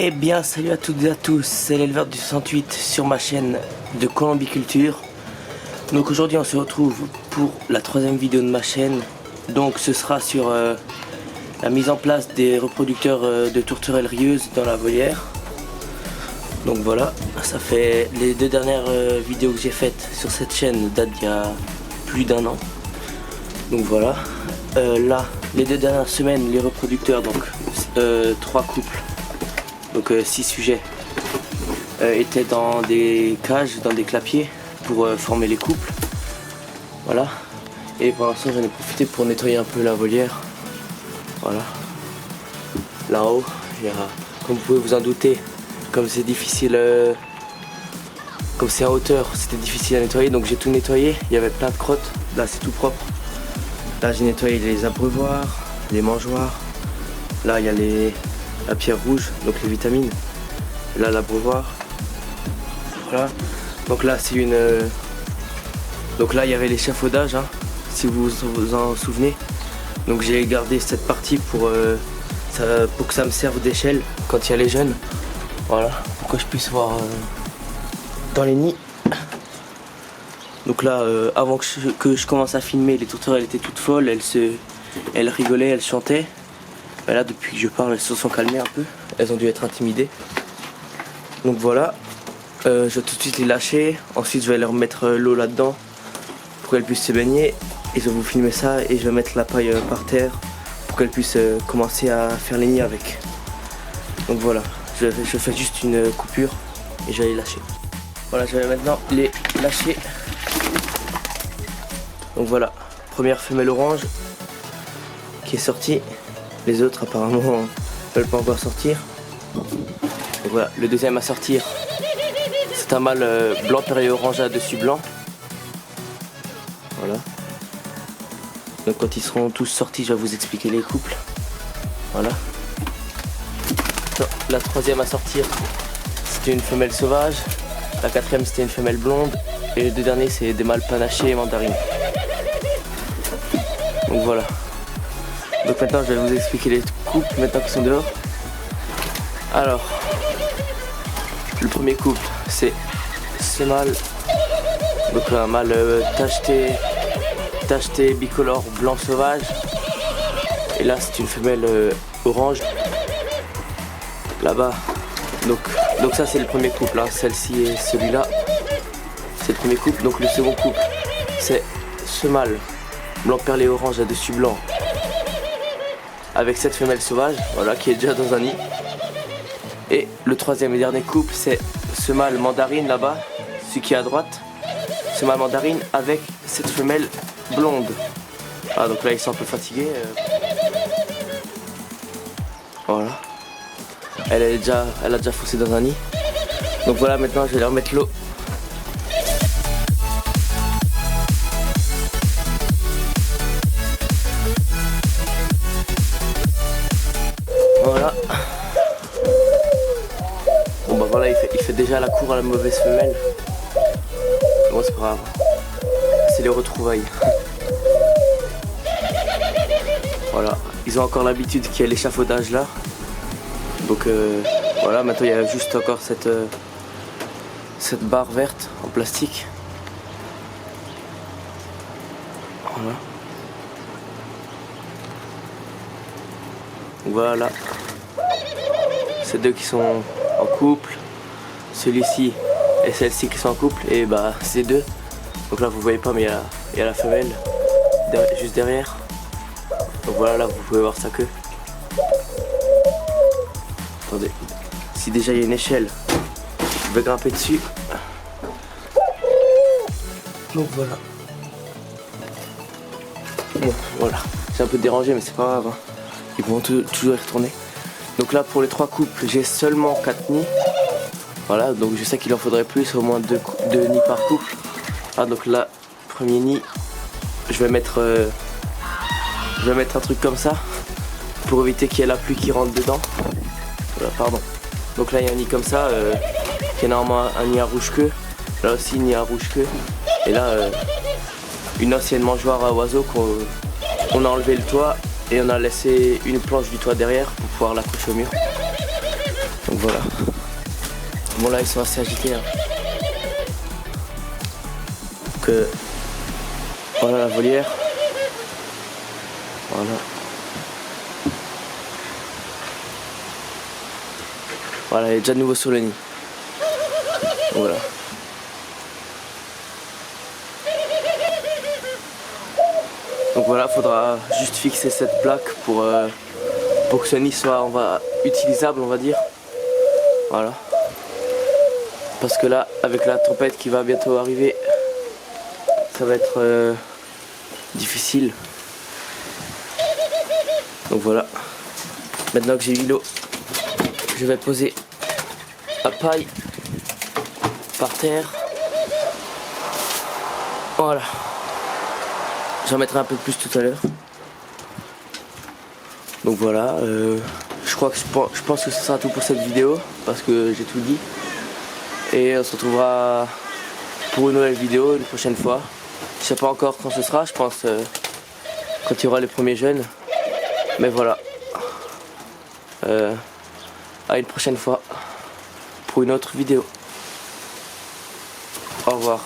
Eh bien, salut à toutes et à tous, c'est l'éleveur du 68 sur ma chaîne de Colombiculture. Donc aujourd'hui on se retrouve pour la troisième vidéo de ma chaîne. Donc ce sera sur la mise en place des reproducteurs de tourterelles rieuses dans la volière. Donc voilà, ça fait les deux dernières vidéos que j'ai faites sur cette chaîne datent d'il y a plus d'1 an. Donc voilà, là les deux dernières semaines les reproducteurs, donc 3 couples. Donc 6 sujets étaient dans des cages, dans des clapiers pour former les couples. Voilà. Et pour l'instant j'en ai profité pour nettoyer un peu la volière. Voilà. Là-haut, il y a, comme vous pouvez vous en douter, comme c'est difficile, comme c'est en hauteur, c'était difficile à nettoyer. Donc j'ai tout nettoyé, il y avait plein de crottes. Là c'est tout propre. Là j'ai nettoyé les abreuvoirs, les mangeoires. Là il y a la pierre rouge, donc les vitamines. Là l'abreuvoir. Voilà. Donc là c'est une. Donc là il y avait l'échafaudage, hein, si vous vous en souvenez. Donc j'ai gardé cette partie pour que ça me serve d'échelle quand il y a les jeunes. Voilà, pour que je puisse voir dans les nids. Donc là, avant que je commence à filmer, les tourterelles étaient toutes folles, elles rigolaient, elles chantaient. Mais là, depuis que je parle, elles se sont calmées un peu. Elles ont dû être intimidées. Donc voilà, je vais tout de suite les lâcher. Ensuite, je vais leur mettre l'eau là-dedans pour qu'elles puissent se baigner. Et je vais vous filmer ça et je vais mettre la paille par terre pour qu'elles puissent commencer à faire les nids avec. Donc voilà, je fais juste une coupure et je vais les lâcher. Voilà, je vais maintenant les lâcher. Donc voilà, première femelle orange qui est sortie. Les autres apparemment ne veulent pas encore sortir. Donc voilà, le deuxième à sortir, c'est un mâle blanc perlé orange à dessus blanc. Voilà. Donc quand ils seront tous sortis, je vais vous expliquer les couples. Voilà. La troisième à sortir, c'était une femelle sauvage. La quatrième, c'était une femelle blonde. Et les deux derniers, c'est des mâles panachés et mandarines. Donc voilà. Donc maintenant je vais vous expliquer les couples maintenant qu'ils sont dehors. Alors, le premier couple c'est ce mâle. Donc un mâle tacheté bicolore blanc sauvage. Et là c'est une femelle orange. Là-bas. Donc ça c'est le premier couple, hein. Celle-ci et celui-là. C'est le premier couple. Donc le second couple c'est ce mâle blanc perlé orange à dessus blanc. Avec cette femelle sauvage, voilà, qui est déjà dans un nid. Et le troisième et dernier couple, c'est ce mâle mandarine là-bas, celui qui est à droite. Ce mâle mandarine avec cette femelle blonde. Ah, donc là ils sont un peu fatigués. Voilà. Elle a déjà foncé dans un nid. Donc voilà, maintenant je vais leur mettre l'eau. Voilà. Bon bah voilà, il fait déjà la cour à la mauvaise femelle. Bon, c'est pas grave. C'est les retrouvailles. Voilà. Ils ont encore l'habitude qu'il y a l'échafaudage là. Donc voilà, maintenant il y a juste encore cette barre verte en plastique. Voilà. Voilà. Ces deux qui sont en couple. Celui-ci et celle-ci qui sont en couple. Et bah ces deux. Donc là vous voyez pas mais il y a la femelle juste derrière. Donc voilà, là vous pouvez voir sa queue. Attendez. Si déjà il y a une échelle, je vais grimper dessus. Donc voilà. Bon, voilà. C'est un peu dérangé mais c'est pas grave, hein. Ils vont toujours y retourner. Donc là pour les 3 couples j'ai seulement 4 nids. Voilà, donc je sais qu'il en faudrait plus, au moins 2 nids par couple. Ah donc là, premier nid, je vais mettre un truc comme ça pour éviter qu'il y ait la pluie qui rentre dedans. Voilà, pardon. Donc là il y a un nid comme ça, qui est normalement un nid à rouge-queue. Là aussi nid à rouge-queue. Et là une ancienne mangeoire à oiseaux qu'on a enlevé le toit. Et on a laissé une planche du toit derrière pour pouvoir l'accrocher au mur. Donc voilà. Bon là ils sont assez agités. Hein. Donc voilà la volière. Voilà. Voilà, il est déjà de nouveau sur le nid. Donc voilà. Donc voilà, faudra juste fixer cette plaque pour que ce nid soit utilisable, on va dire. Voilà. Parce que là, avec la tempête qui va bientôt arriver, ça va être difficile. Donc voilà. Maintenant que j'ai eu l'eau, je vais poser la paille par terre. Voilà. J'en mettrai un peu plus tout à l'heure. Donc voilà, je pense que ce sera tout pour cette vidéo parce que j'ai tout dit. Et on se retrouvera pour une nouvelle vidéo une prochaine fois. Je sais pas encore quand ce sera, je pense quand il y aura les premiers jeunes. Mais voilà. À une prochaine fois pour une autre vidéo. Au revoir.